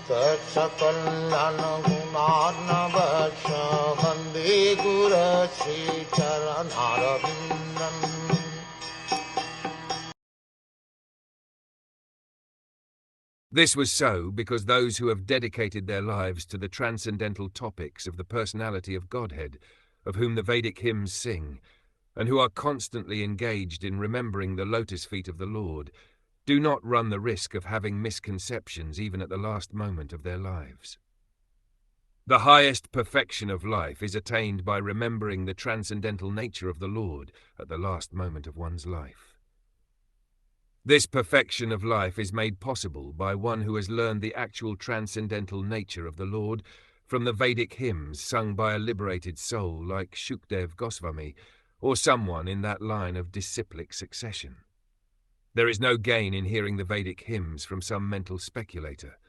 Sakal Gunar Vande Guru Sri Charanaravindan. This was so because those who have dedicated their lives to the transcendental topics of the personality of Godhead, of whom the Vedic hymns sing, and who are constantly engaged in remembering the lotus feet of the Lord, do not run the risk of having misconceptions even at the last moment of their lives. The highest perfection of life is attained by remembering the transcendental nature of the Lord at the last moment of one's life. This perfection of life is made possible by one who has learned the actual transcendental nature of the Lord from the Vedic hymns sung by a liberated soul like Shukdev Goswami, or someone in that line of disciplic succession. There is no gain in hearing the Vedic hymns from some mental speculator.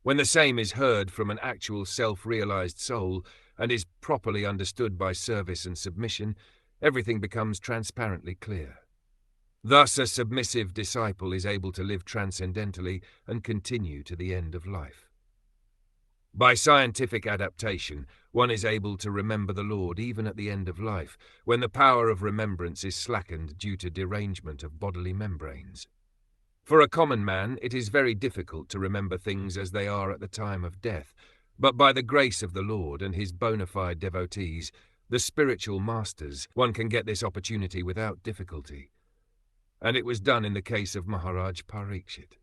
When the same is heard from an actual self-realized soul and is properly understood by service and submission, everything becomes transparently clear. Thus, a submissive disciple is able to live transcendentally and continue to the end of life. By scientific adaptation, one is able to remember the Lord even at the end of life, when the power of remembrance is slackened due to derangement of bodily membranes. For a common man, it is very difficult to remember things as they are at the time of death, but by the grace of the Lord and his bona fide devotees, the spiritual masters, one can get this opportunity without difficulty. And it was done in the case of Maharaj Parikshit.